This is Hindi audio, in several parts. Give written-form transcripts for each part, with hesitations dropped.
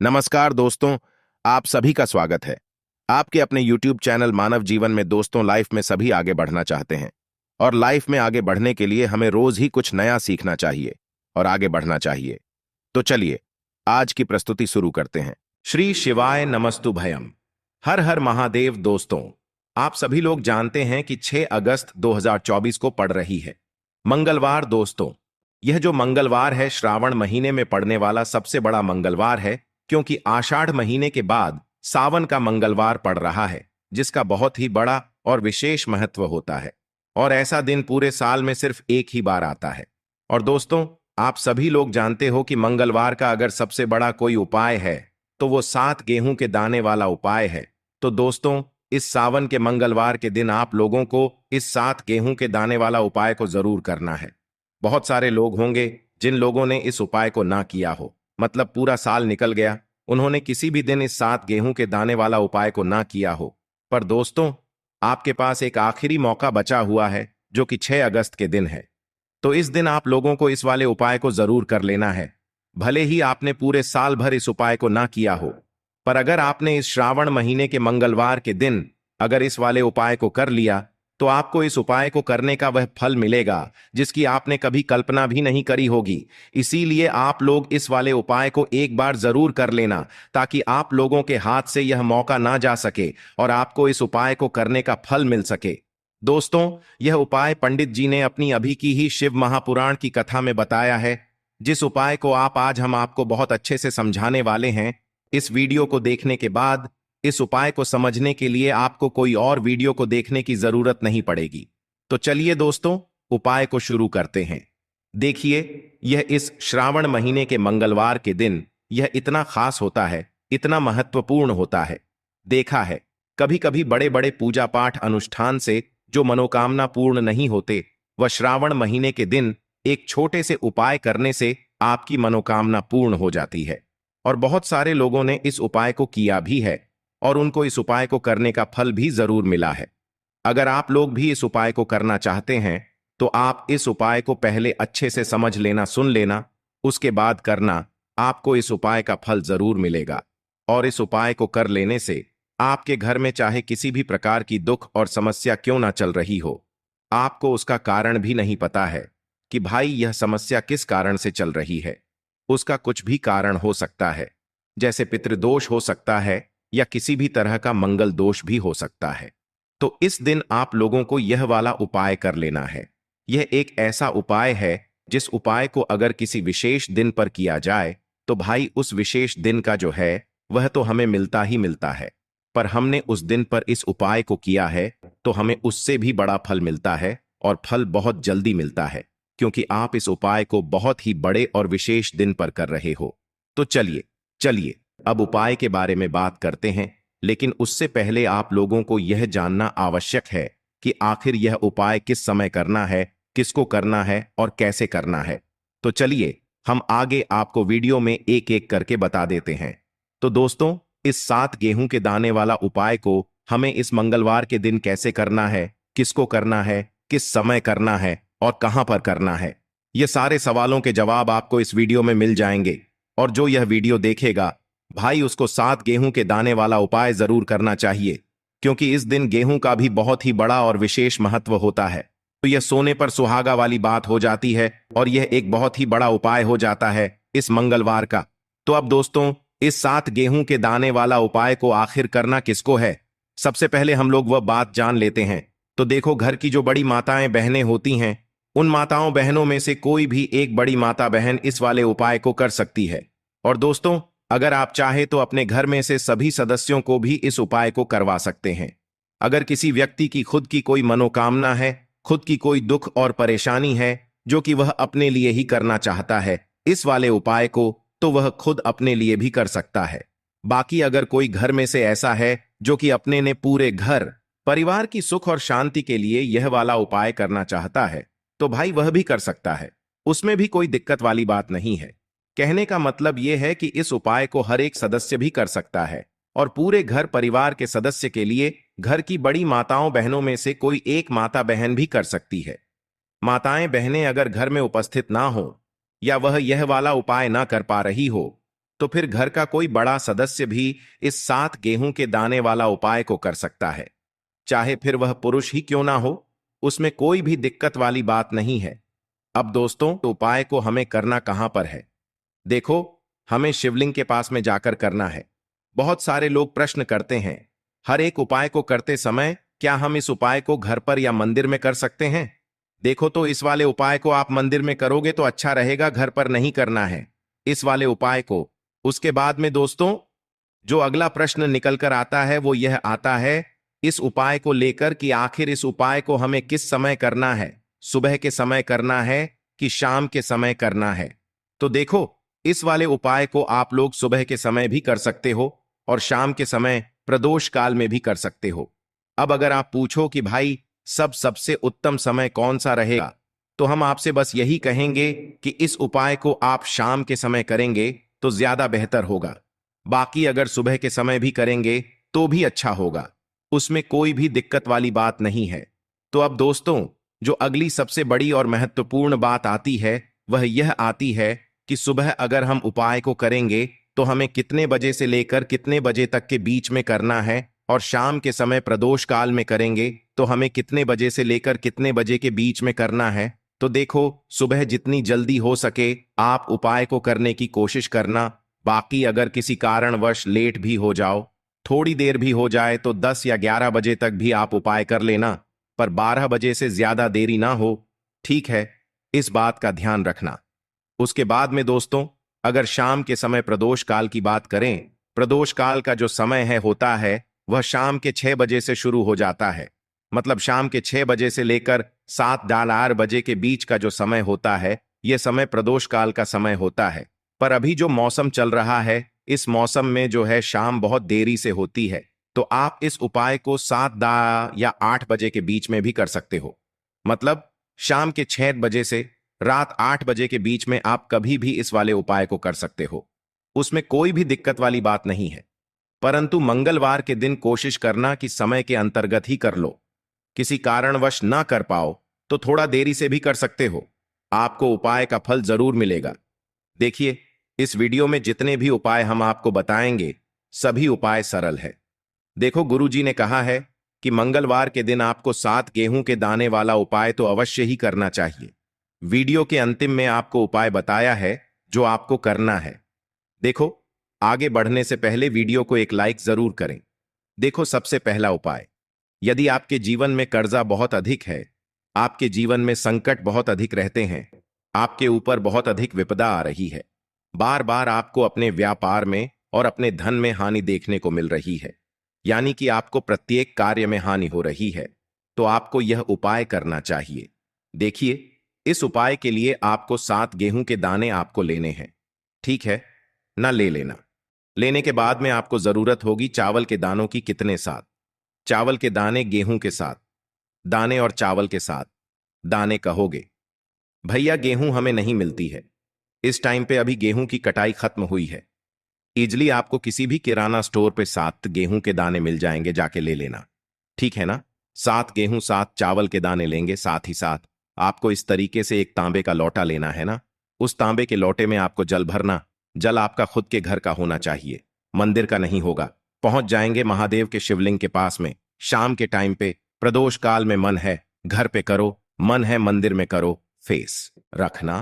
नमस्कार दोस्तों, आप सभी का स्वागत है। आपके अपने YouTube चैनल मानव जीवन में दोस्तों लाइफ में सभी आगे बढ़ना चाहते हैं और लाइफ में आगे बढ़ने के लिए हमें रोज ही कुछ नया सीखना चाहिए और आगे बढ़ना चाहिए। तो चलिए आज की प्रस्तुति शुरू करते हैं। श्री शिवाय नमस्तु भयम। हर हर महादेव। दोस्तों, आप सभी लोग जानते हैं कि 6 अगस्त 2024 को पड़ रही है मंगलवार। दोस्तों, यह जो मंगलवार है श्रावण महीने में पड़ने वाला सबसे बड़ा मंगलवार है, क्योंकि आषाढ़ महीने के बाद सावन का मंगलवार पड़ रहा है, जिसका बहुत ही बड़ा और विशेष महत्व होता है। और ऐसा दिन पूरे साल में सिर्फ एक ही बार आता है। और दोस्तों, आप सभी लोग जानते हो कि मंगलवार का अगर सबसे बड़ा कोई उपाय है तो वो 7 गेहूं के दाने वाला उपाय है। तो दोस्तों, इस सावन के मंगलवार के दिन आप लोगों को इस 7 गेहूं के दाने वाला उपाय को जरूर करना है। बहुत सारे लोग होंगे जिन लोगों ने इस उपाय को ना किया हो, मतलब पूरा साल निकल गया, उन्होंने किसी भी दिन इस 7 गेहूं के दाने वाला उपाय को ना किया हो। पर दोस्तों, आपके पास एक आखिरी मौका बचा हुआ है, जो कि 6 अगस्त के दिन है। तो इस दिन आप लोगों को इस वाले उपाय को जरूर कर लेना है। भले ही आपने पूरे साल भर इस उपाय को ना किया हो, पर अगर आपने इस श्रावण महीने के मंगलवार के दिन अगर इस वाले उपाय को कर लिया तो आपको इस उपाय को करने का वह फल मिलेगा जिसकी आपने कभी कल्पना भी नहीं करी होगी। इसीलिए आप लोग इस वाले उपाय को एक बार जरूर कर लेना, ताकि आप लोगों के हाथ से यह मौका ना जा सके और आपको इस उपाय को करने का फल मिल सके। दोस्तों, यह उपाय पंडित जी ने अपनी अभी की ही शिव महापुराण की कथा में बताया है, जिस उपाय को आज हम आपको बहुत अच्छे से समझाने वाले हैं। इस वीडियो को देखने के बाद इस उपाय को समझने के लिए आपको कोई और वीडियो को देखने की जरूरत नहीं पड़ेगी। तो चलिए दोस्तों, उपाय को शुरू करते हैं। देखिए, यह इस श्रावण महीने के मंगलवार के दिन यह इतना खास होता है, इतना महत्वपूर्ण होता है। देखा है, कभी कभी बड़े बड़े पूजा पाठ अनुष्ठान से जो मनोकामना पूर्ण नहीं होते, वह श्रावण महीने के दिन एक छोटे से उपाय करने से आपकी मनोकामना पूर्ण हो जाती है। और बहुत सारे लोगों ने इस उपाय को किया भी है और उनको इस उपाय को करने का फल भी जरूर मिला है। अगर आप लोग भी इस उपाय को करना चाहते हैं तो आप इस उपाय को पहले अच्छे से समझ लेना, सुन लेना, उसके बाद करना। आपको इस उपाय का फल जरूर मिलेगा। और इस उपाय को कर लेने से आपके घर में चाहे किसी भी प्रकार की दुख और समस्या क्यों ना चल रही हो, आपको उसका कारण भी नहीं पता है कि भाई यह समस्या किस कारण से चल रही है। उसका कुछ भी कारण हो सकता है, जैसे पितृदोष हो सकता है या किसी भी तरह का मंगल दोष भी हो सकता है। तो इस दिन आप लोगों को यह वाला उपाय कर लेना है। यह एक ऐसा उपाय है जिस उपाय को अगर किसी विशेष दिन पर किया जाए तो भाई उस विशेष दिन का जो है वह तो हमें मिलता ही मिलता है, पर हमने उस दिन पर इस उपाय को किया है तो हमें उससे भी बड़ा फल मिलता है, और फल बहुत जल्दी मिलता है, क्योंकि आप इस उपाय को बहुत ही बड़े और विशेष दिन पर कर रहे हो। तो चलिए चलिए अब उपाय के बारे में बात करते हैं, लेकिन उससे पहले आप लोगों को यह जानना आवश्यक है कि आखिर यह उपाय किस समय करना है, किसको करना है और कैसे करना है। तो चलिए हम आगे आपको वीडियो में एक एक करके बता देते हैं। तो दोस्तों, इस 7 गेहूं के दाने वाला उपाय को हमें इस मंगलवार के दिन कैसे करना है, किसको करना है, किस समय करना है और कहां पर करना है, ये सारे सवालों के जवाब आपको इस वीडियो में मिल जाएंगे। और जो यह वीडियो देखेगा भाई, उसको 7 गेहूं के दाने वाला उपाय जरूर करना चाहिए, क्योंकि इस दिन गेहूं का भी बहुत ही बड़ा और विशेष महत्व होता है। तो यह सोने पर सुहागा वाली बात हो जाती है और यह एक बहुत ही बड़ा उपाय हो जाता है इस मंगलवार का। तो अब दोस्तों, इस 7 गेहूं के दाने वाला उपाय को आखिर करना किसको है, सबसे पहले हम लोग वह बात जान लेते हैं। तो देखो, घर की जो बड़ी माताएं बहनें होती हैं, उन माताओं बहनों में से कोई भी एक बड़ी माता बहन इस वाले उपाय को कर सकती है। और दोस्तों, अगर आप चाहे तो अपने घर में से सभी सदस्यों को भी इस उपाय को करवा सकते हैं। अगर किसी व्यक्ति की खुद की कोई मनोकामना है, खुद की कोई दुख और परेशानी है जो कि वह अपने लिए ही करना चाहता है इस वाले उपाय को, तो वह खुद अपने लिए भी कर सकता है। बाकी अगर कोई घर में से ऐसा है जो कि अपने ने पूरे घर परिवार की सुख और शांति के लिए यह वाला उपाय करना चाहता है, तो भाई वह भी कर सकता है। उसमें भी कोई दिक्कत वाली बात नहीं है। कहने का मतलब यह है कि इस उपाय को हर एक सदस्य भी कर सकता है, और पूरे घर परिवार के सदस्य के लिए घर की बड़ी माताओं बहनों में से कोई एक माता बहन भी कर सकती है। माताएं बहनें अगर घर में उपस्थित ना हो या वह यह वाला उपाय ना कर पा रही हो, तो फिर घर का कोई बड़ा सदस्य भी इस 7 गेहूं के दाने वाला उपाय को कर सकता है, चाहे फिर वह पुरुष ही क्यों ना हो। उसमें कोई भी दिक्कत वाली बात नहीं है। अब दोस्तों, तो उपाय को हमें करना कहां पर है? देखो, हमें शिवलिंग के पास में जाकर करना है। बहुत सारे लोग प्रश्न करते हैं, हर एक उपाय को करते समय क्या हम इस उपाय को घर पर या मंदिर में कर सकते हैं? देखो, तो इस वाले उपाय को आप मंदिर में करोगे तो अच्छा रहेगा, घर पर नहीं करना है इस वाले उपाय को। उसके बाद में दोस्तों, जो अगला प्रश्न निकल कर आता है वो यह आता है इस उपाय को लेकर कि आखिर इस उपाय को हमें किस समय करना है, सुबह के समय करना है कि शाम के समय करना है? तो देखो, इस वाले उपाय को आप लोग सुबह के समय भी कर सकते हो और शाम के समय प्रदोष काल में भी कर सकते हो। अब अगर आप पूछो कि भाई सबसे उत्तम समय कौन सा रहेगा, तो हम आपसे बस यही कहेंगे कि इस उपाय को आप शाम के समय करेंगे तो ज्यादा बेहतर होगा। बाकी अगर सुबह के समय भी करेंगे तो भी अच्छा होगा, उसमें कोई भी दिक्कत वाली बात नहीं है। तो अब दोस्तों, जो अगली सबसे बड़ी और महत्वपूर्ण बात आती है वह यह आती है कि सुबह अगर हम उपाय को करेंगे तो हमें कितने बजे से लेकर कितने बजे तक के बीच में करना है, और शाम के समय प्रदोष काल में करेंगे तो हमें कितने बजे से लेकर कितने बजे के बीच में करना है। तो देखो, सुबह जितनी जल्दी हो सके आप उपाय को करने की कोशिश करना। बाकी अगर किसी कारणवश लेट भी हो जाओ, थोड़ी देर भी हो जाए, तो 10 या 11 बजे तक भी आप उपाय कर लेना, पर 12 बजे से ज्यादा देरी ना हो, ठीक है? इस बात का ध्यान रखना। उसके बाद में दोस्तों, अगर शाम के समय प्रदोष काल की बात करें, प्रदोष काल का जो समय है होता है वह शाम के 6 बजे से शुरू हो जाता है। मतलब शाम के 6 बजे से लेकर 7-8 बजे के बीच का जो समय होता है, यह समय प्रदोष काल का समय होता है। पर अभी जो मौसम चल रहा है, इस मौसम में जो है शाम बहुत देरी से होती है, तो आप इस उपाय को 7 या 8 बजे के बीच में भी कर सकते हो। मतलब शाम के 6 बजे से रात 8 बजे के बीच में आप कभी भी इस वाले उपाय को कर सकते हो, उसमें कोई भी दिक्कत वाली बात नहीं है। परंतु मंगलवार के दिन कोशिश करना कि समय के अंतर्गत ही कर लो। किसी कारणवश ना कर पाओ तो थोड़ा देरी से भी कर सकते हो, आपको उपाय का फल जरूर मिलेगा। देखिए, इस वीडियो में जितने भी उपाय हम आपको बताएंगे सभी उपाय सरल है। देखो, गुरुजी ने कहा है कि मंगलवार के दिन आपको 7 गेहूं के दाने वाला उपाय तो अवश्य ही करना चाहिए। वीडियो के अंतिम में आपको उपाय बताया है जो आपको करना है। देखो, आगे बढ़ने से पहले वीडियो को एक लाइक जरूर करें। देखो, सबसे पहला उपाय, यदि आपके जीवन में कर्जा बहुत अधिक है, आपके जीवन में संकट बहुत अधिक रहते हैं, आपके ऊपर बहुत अधिक विपदा आ रही है, बार बार आपको अपने व्यापार में और अपने धन में हानि देखने को मिल रही है, यानी कि आपको प्रत्येक कार्य में हानि हो रही है, तो आपको यह उपाय करना चाहिए। देखिए, इस उपाय के लिए आपको 7 गेहूं के दाने आपको लेने हैं, ठीक है ना? ले लेना। लेने के बाद में आपको जरूरत होगी चावल के दानों की। कितने? 7 चावल के दाने गेहूं के साथ, दाने और चावल के साथ। दाने कहोगे, भैया गेहूं हमें नहीं मिलती है, इस टाइम पे अभी गेहूं की कटाई खत्म हुई है। इजली आपको किसी भी किराना स्टोर पे 7 गेहूं के दाने मिल जाएंगे, जाके ले लेना, ठीक है ना? 7 गेहूं 7 चावल के दाने लेंगे। साथ ही साथ आपको इस तरीके से एक तांबे का लोटा लेना है ना, उस तांबे के लोटे में आपको जल भरना। जल आपका खुद के घर का होना चाहिए, मंदिर का नहीं होगा। पहुंच जाएंगे महादेव के शिवलिंग के पास में शाम के टाइम पे। प्रदोष काल में मन है घर पे करो, मन है मंदिर में करो। फेस रखना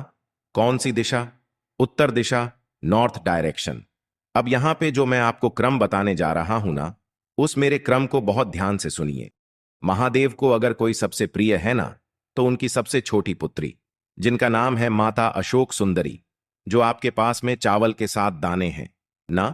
कौन सी दिशा? उत्तर दिशा, नॉर्थ डायरेक्शन। अब यहां पे जो मैं आपको क्रम बताने जा रहा हूं ना, उस मेरे क्रम को बहुत ध्यान से सुनिए। महादेव को अगर कोई सबसे प्रिय है ना, तो उनकी सबसे छोटी पुत्री, जिनका नाम है माता अशोक सुंदरी, जो आपके पास में चावल के 7 दाने हैं ना,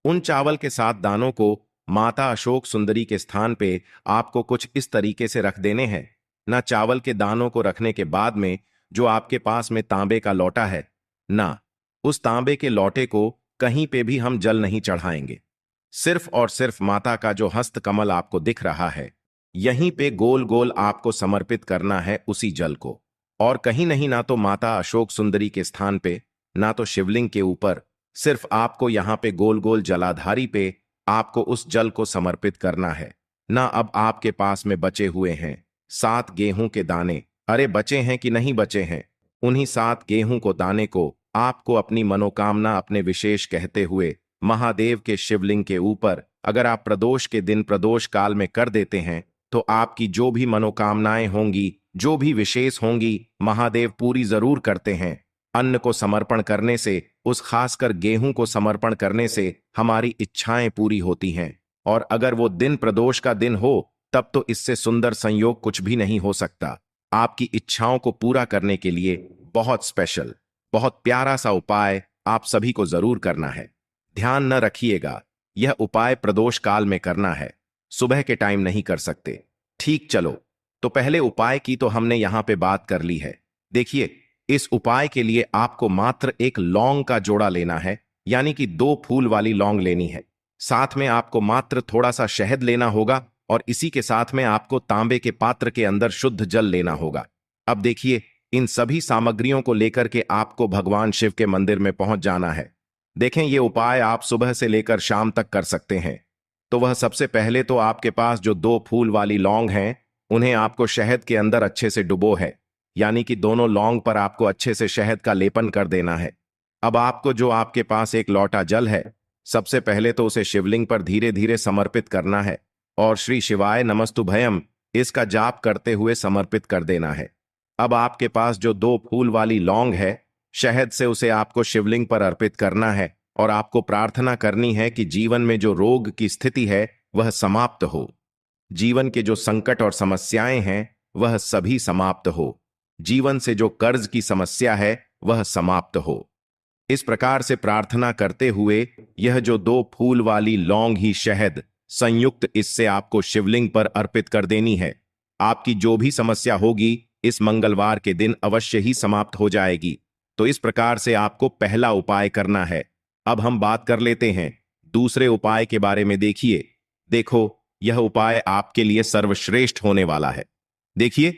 उन चावल के 7 दानों को माता अशोक सुंदरी के स्थान पे आपको कुछ इस तरीके से रख देने हैं ना। चावल के दानों को रखने के बाद में जो आपके पास में तांबे का लोटा है ना, उस तांबे के लोटे को कहीं पे भी हम जल नहीं चढ़ाएंगे। सिर्फ और सिर्फ माता का जो हस्त कमल आपको दिख रहा है, यहीं पे गोल गोल आपको समर्पित करना है उसी जल को, और कहीं नहीं, ना तो माता अशोक सुंदरी के स्थान पे, ना तो शिवलिंग के ऊपर। सिर्फ आपको यहां पे गोल गोल जलाधारी पे आपको उस जल को समर्पित करना है ना। अब आपके पास में बचे हुए हैं 7 गेहूं के दाने। अरे बचे हैं कि नहीं बचे हैं? उन्हीं 7 गेहूं को दाने को आपको अपनी मनोकामना अपने विशेष कहते हुए महादेव के शिवलिंग के ऊपर अगर आप प्रदोष के दिन प्रदोष काल में कर देते हैं तो आपकी जो भी मनोकामनाएं होंगी, जो भी विशेष होंगी, महादेव पूरी जरूर करते हैं। अन्न को समर्पण करने से, उस खासकर गेहूं को समर्पण करने से हमारी इच्छाएं पूरी होती हैं। और अगर वो दिन प्रदोष का दिन हो तब तो इससे सुंदर संयोग कुछ भी नहीं हो सकता। आपकी इच्छाओं को पूरा करने के लिए बहुत स्पेशल, बहुत प्यारा सा उपाय आप सभी को जरूर करना है। ध्यान न रखिएगा, यह उपाय प्रदोष काल में करना है, सुबह के टाइम नहीं कर सकते। ठीक, चलो तो पहले उपाय की तो हमने यहां पे बात कर ली है। देखिए, इस उपाय के लिए आपको मात्र एक लौंग का जोड़ा लेना है, यानी कि 2 फूल वाली लौंग लेनी है। साथ में आपको मात्र थोड़ा सा शहद लेना होगा और इसी के साथ में आपको तांबे के पात्र के अंदर शुद्ध जल लेना होगा। अब देखिए, इन सभी सामग्रियों को लेकर के आपको भगवान शिव के मंदिर में पहुंच जाना है। देखें, ये उपाय आप सुबह से लेकर शाम तक कर सकते हैं। तो वह सबसे पहले तो आपके पास जो 2 फूल वाली लौंग हैं, उन्हें आपको शहद के अंदर अच्छे से डुबो है, यानी कि दोनों लौंग पर आपको अच्छे से शहद का लेपन कर देना है। अब आपको जो आपके पास एक लोटा जल है, सबसे पहले तो उसे शिवलिंग पर धीरे धीरे समर्पित करना है और श्री शिवाय नमस्तुभयम इसका जाप करते हुए समर्पित कर देना है। अब आपके पास जो 2 फूल वाली लौंग है, शहद से उसे आपको शिवलिंग पर अर्पित करना है और आपको प्रार्थना करनी है कि जीवन में जो रोग की स्थिति है वह समाप्त हो, जीवन के जो संकट और समस्याएं हैं वह सभी समाप्त हो, जीवन से जो कर्ज की समस्या है वह समाप्त हो। इस प्रकार से प्रार्थना करते हुए यह जो 2 फूल वाली लौंग ही शहद संयुक्त इससे आपको शिवलिंग पर अर्पित कर देनी है। आपकी जो भी समस्या होगी इस मंगलवार के दिन अवश्य ही समाप्त हो जाएगी। तो इस प्रकार से आपको पहला उपाय करना है। अब हम बात कर लेते हैं दूसरे उपाय के बारे में। देखो, यह उपाय आपके लिए सर्वश्रेष्ठ होने वाला है। देखिए,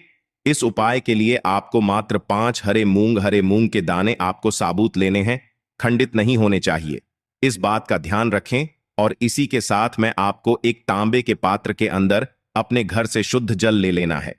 इस उपाय के लिए आपको मात्र 5 हरे मूंग के दाने आपको साबुत लेने हैं, खंडित नहीं होने चाहिए। इस बात का ध्यान रखें। और इसी के साथ में आपको एक तांबे के पात्र के अंदर अपने घर से शुद्ध जल ले लेना है।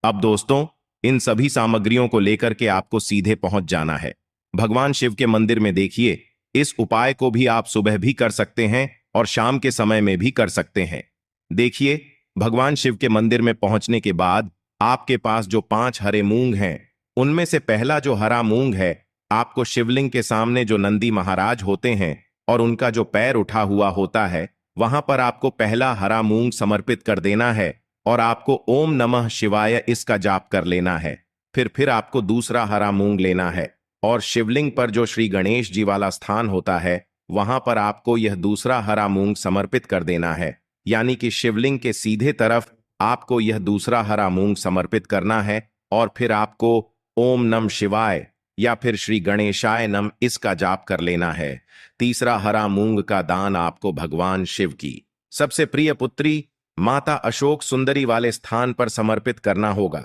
अब दोस्तों, इन सभी सामग्रियों को लेकर के आपको सीधे पहुंच जाना है भगवान शिव के मंदिर में। देखिए, इस उपाय को भी आप सुबह भी कर सकते हैं और शाम के समय में भी कर सकते हैं। देखिए, भगवान शिव के मंदिर में पहुंचने के बाद आपके पास जो 5 हरे मूंग हैं, उनमें से पहला जो हरा मूंग है, आपको शिवलिंग के सामने जो नंदी महाराज होते हैं और उनका जो पैर उठा हुआ होता है, वहां पर आपको पहला हरा मूंग समर्पित कर देना है और आपको ओम नमः शिवाय इसका जाप कर लेना है। फिर आपको दूसरा हरा मूंग लेना है और शिवलिंग पर जो श्री गणेश जी वाला स्थान होता है, वहां पर आपको यह दूसरा हरा मूंग समर्पित कर देना है, यानी कि शिवलिंग के सीधे तरफ आपको यह दूसरा हरा मूंग समर्पित करना है और फिर आपको ओम नम शिवाय या फिर श्री गणेशाय नम इसका जाप कर लेना है। तीसरा हरा मूंग का दान आपको भगवान शिव की सबसे प्रिय पुत्री माता अशोक सुंदरी वाले स्थान पर समर्पित करना होगा।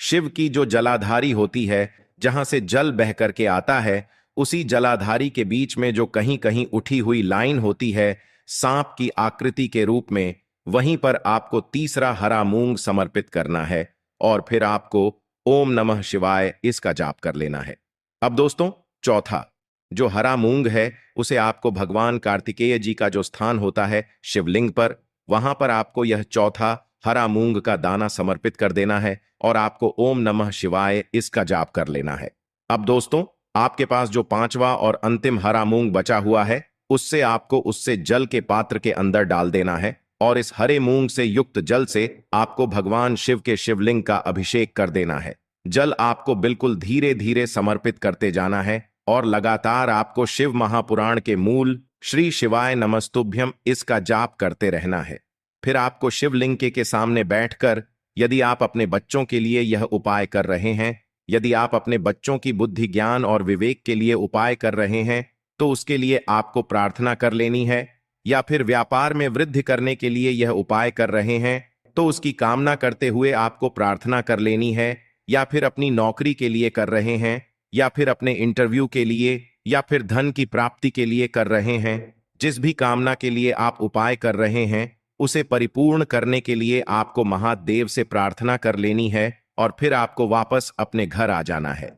शिव की जो जलाधारी होती है, जहां से जल बह करके आता है, उसी जलाधारी के बीच में जो कहीं कहीं उठी हुई लाइन होती है सांप की आकृति के रूप में, वहीं पर आपको तीसरा हरा मूंग समर्पित करना है और फिर आपको ओम नमः शिवाय इसका जाप कर लेना है। अब दोस्तों, चौथा जो हरा मूंग है उसे आपको भगवान कार्तिकेय जी का जो स्थान होता है शिवलिंग पर, वहां पर आपको यह चौथा हरा मूंग का दाना समर्पित कर देना है और आपको ओम नमः शिवाय इसका जाप कर लेना है। अब दोस्तों, आपके पास जो 5वां और अंतिम हरा मूंग बचा हुआ है, उससे आपको उससे जल के पात्र के अंदर डाल देना है और इस हरे मूंग से युक्त जल से आपको भगवान शिव के शिवलिंग का अभिषेक कर देना है। जल आपको बिल्कुल धीरे धीरे समर्पित करते जाना है और लगातार आपको शिव महापुराण के मूल श्री शिवाय नमस्तुभ्यम इसका जाप करते रहना है। फिर आपको शिवलिंग के सामने बैठकर, यदि आप अपने बच्चों के लिए यह उपाय कर रहे हैं, यदि आप अपने बच्चों की बुद्धि ज्ञान और विवेक के लिए उपाय कर रहे हैं, तो उसके लिए आपको प्रार्थना कर लेनी है। या फिर व्यापार में वृद्धि करने के लिए यह उपाय कर रहे हैं तो उसकी कामना करते हुए आपको प्रार्थना कर लेनी है। या फिर अपनी नौकरी के लिए कर रहे हैं, या फिर अपने इंटरव्यू के लिए, या फिर धन की प्राप्ति के लिए कर रहे हैं, जिस भी कामना के लिए आप उपाय कर रहे हैं उसे परिपूर्ण करने के लिए आपको महादेव से प्रार्थना कर लेनी है और फिर आपको वापस अपने घर आ जाना है।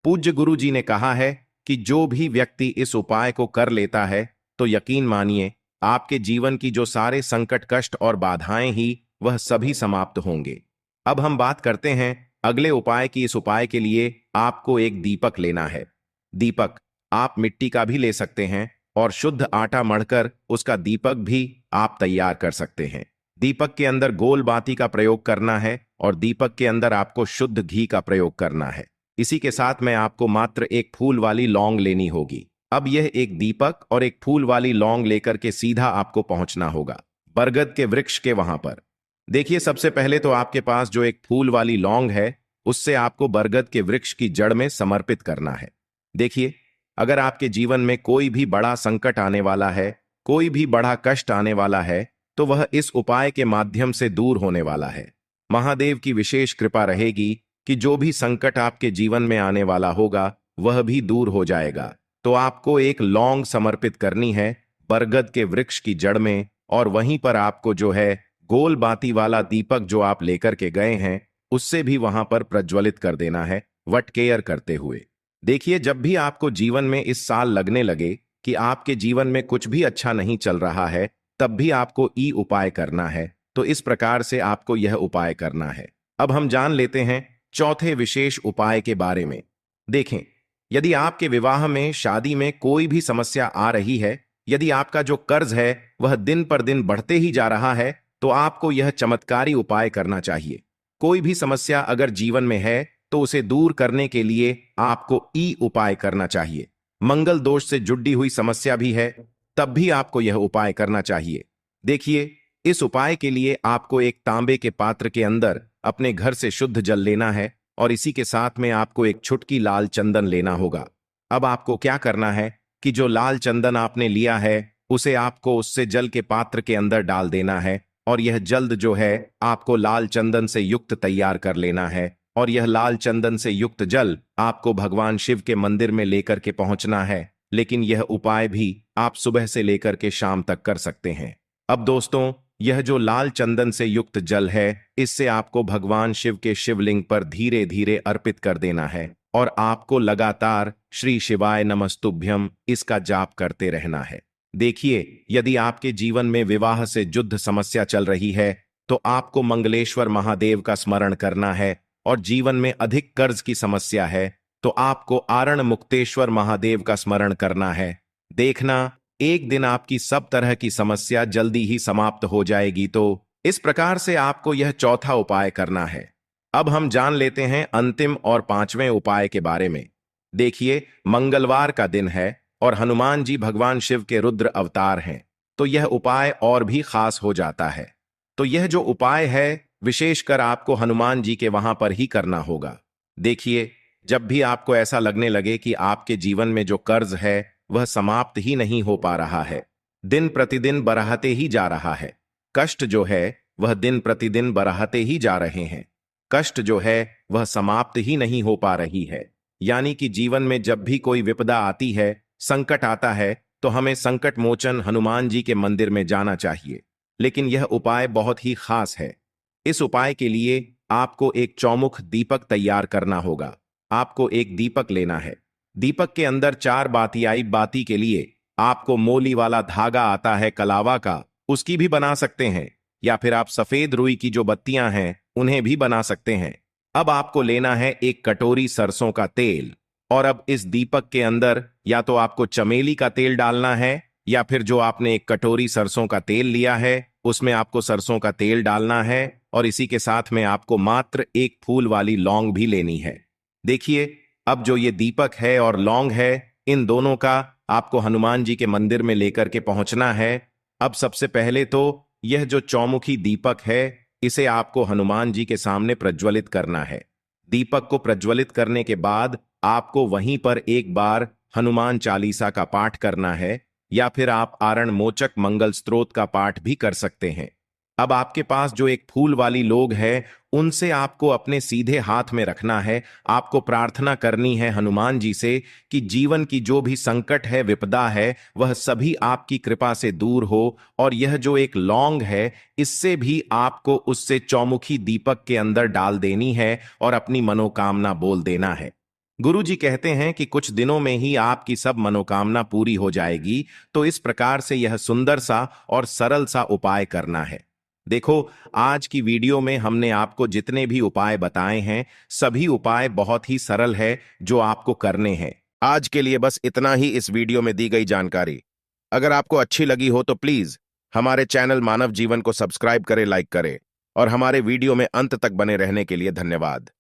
पूज्य गुरु जी ने कहा है कि जो भी व्यक्ति इस उपाय को कर लेता है तो यकीन मानिए आपके जीवन की जो सारे संकट, कष्ट और बाधाएं ही वह सभी समाप्त होंगे। अब हम बात करते हैं अगले उपाय की। इस उपाय के लिए आपको एक दीपक लेना है। दीपक आप मिट्टी का भी ले सकते हैं और शुद्ध आटा मढ़कर उसका दीपक भी आप तैयार कर सकते हैं। दीपक के अंदर गोल बाती का प्रयोग करना है और दीपक के अंदर आपको शुद्ध घी का प्रयोग करना है। इसी के साथ में आपको मात्र एक फूल वाली लौंग लेनी होगी। अब यह एक दीपक और एक फूल वाली लौंग लेकर के सीधा आपको पहुंचना होगा बरगद के वृक्ष के वहां पर। देखिए, सबसे पहले तो आपके पास जो एक फूल वाली लौंग है उससे आपको बरगद के वृक्ष की जड़ में समर्पित करना है। देखिए, अगर आपके जीवन में कोई भी बड़ा संकट आने वाला है, कोई भी बड़ा कष्ट आने वाला है, तो वह इस उपाय के माध्यम से दूर होने वाला है। महादेव की विशेष कृपा रहेगी कि जो भी संकट आपके जीवन में आने वाला होगा वह भी दूर हो जाएगा। तो आपको एक लौंग समर्पित करनी है बरगद के वृक्ष की जड़ में, और वहीं पर आपको जो है गोल बाती वाला दीपक जो आप लेकर के गए हैं उससे भी वहां पर प्रज्वलित कर देना है वटकेयर करते हुए। देखिए, जब भी आपको जीवन में इस साल लगने लगे कि आपके जीवन में कुछ भी अच्छा नहीं चल रहा है, तब भी आपको ई उपाय करना है। तो इस प्रकार से आपको यह उपाय करना है। अब हम जान लेते हैं चौथे विशेष उपाय के बारे में। देखें, यदि आपके विवाह में, शादी में कोई भी समस्या आ रही है, यदि आपका जो कर्ज है वह दिन पर दिन बढ़ते ही जा रहा है, तो आपको यह चमत्कारी उपाय करना चाहिए। कोई भी समस्या अगर जीवन में है तो उसे दूर करने के लिए आपको ई उपाय करना चाहिए। मंगल दोष से जुड़ी हुई समस्या भी है तब भी आपको यह उपाय करना चाहिए। देखिए, इस उपाय के लिए आपको एक तांबे के पात्र के अंदर अपने घर से शुद्ध जल लेना है और इसी के साथ में आपको एक छुटकी लाल चंदन लेना होगा। अब आपको क्या करना है कि जो लाल चंदन आपने लिया है उसे आपको उससे जल के पात्र के अंदर डाल देना है और यह जल्द जो है आपको लाल चंदन से युक्त तैयार कर लेना है। और यह लाल चंदन से युक्त जल आपको भगवान शिव के मंदिर में लेकर के पहुंचना है। लेकिन यह उपाय भी आप सुबह से लेकर के शाम तक कर सकते हैं। अब दोस्तों, यह जो लाल चंदन से युक्त जल है इससे आपको भगवान शिव के शिवलिंग पर धीरे धीरे अर्पित कर देना है और आपको लगातार श्री शिवाय नमस्तुभ्यम इसका जाप करते रहना है। देखिए, यदि आपके जीवन में विवाह से युद्ध समस्या चल रही है तो आपको मंगलेश्वर महादेव का स्मरण करना है, और जीवन में अधिक कर्ज की समस्या है तो आपको आरण मुक्तेश्वर महादेव का स्मरण करना है। देखना, एक दिन आपकी सब तरह की समस्या जल्दी ही समाप्त हो जाएगी। तो इस प्रकार से आपको यह चौथा उपाय करना है। अब हम जान लेते हैं अंतिम और पांचवें उपाय के बारे में। देखिए, मंगलवार का दिन है और हनुमान जी भगवान शिव के रुद्र अवतार हैं, तो यह उपाय और भी खास हो जाता है। तो यह जो उपाय है विशेषकर आपको हनुमान जी के वहां पर ही करना होगा। देखिए, जब भी आपको ऐसा लगने लगे कि आपके जीवन में जो कर्ज है वह समाप्त ही नहीं हो पा रहा है, दिन प्रतिदिन बढ़ते ही जा रहा है, कष्ट जो है वह दिन प्रतिदिन बढ़ते ही जा रहे हैं, कष्ट जो है वह समाप्त ही नहीं हो पा रही है, यानी कि जीवन में जब भी कोई विपदा आती है, संकट आता है, तो हमें संकट मोचन हनुमान जी के मंदिर में जाना चाहिए। लेकिन यह उपाय बहुत ही खास है। इस उपाय के लिए आपको एक चौमुख दीपक तैयार करना होगा। आपको एक दीपक लेना है। दीपक के अंदर 4 बाती बाती के लिए आपको मोली वाला धागा आता है कलावा का, उसकी भी बना सकते हैं, या फिर आप सफेद रुई की जो बत्तियां हैं उन्हें भी बना सकते हैं। अब आपको लेना है एक कटोरी सरसों का तेल, और अब इस दीपक के अंदर या तो आपको चमेली का तेल डालना है, या फिर जो आपने एक कटोरी सरसों का तेल लिया है उसमें आपको सरसों का तेल डालना है, और इसी के साथ में आपको मात्र एक फूल वाली लौंग भी लेनी है। देखिए, अब जो ये दीपक है और लौंग है, इन दोनों का आपको हनुमान जी के मंदिर में लेकर के पहुंचना है। अब सबसे पहले तो यह जो चौमुखी दीपक है इसे आपको हनुमान जी के सामने प्रज्वलित करना है। दीपक को प्रज्वलित करने के बाद आपको वहीं पर एक बार हनुमान चालीसा का पाठ करना है, या फिर आप आरण मोचक मंगल स्तोत्र का पाठ भी कर सकते हैं। अब आपके पास जो एक फूल वाली लोग है उनसे आपको अपने सीधे हाथ में रखना है। आपको प्रार्थना करनी है हनुमान जी से कि जीवन की जो भी संकट है, विपदा है, वह सभी आपकी कृपा से दूर हो, और यह जो एक लौंग है इससे भी आपको उससे चौमुखी दीपक के अंदर डाल देनी है और अपनी मनोकामना बोल देना है। गुरुजी कहते हैं कि कुछ दिनों में ही आपकी सब मनोकामना पूरी हो जाएगी, तो इस प्रकार से यह सुंदर सा और सरल सा उपाय करना है। देखो, आज की वीडियो में हमने आपको जितने भी उपाय बताए हैं, सभी उपाय बहुत ही सरल है जो आपको करने हैं। आज के लिए बस इतना ही इस वीडियो में दी गई जानकारी। अगर आपको अच्छी लगी हो तो प्लीज हमारे चैनल मानव जीवन को सब्सक्राइब करें, लाइक करें और हमारे वीडियो में अंत तक बने रहने के लिए धन्यवाद।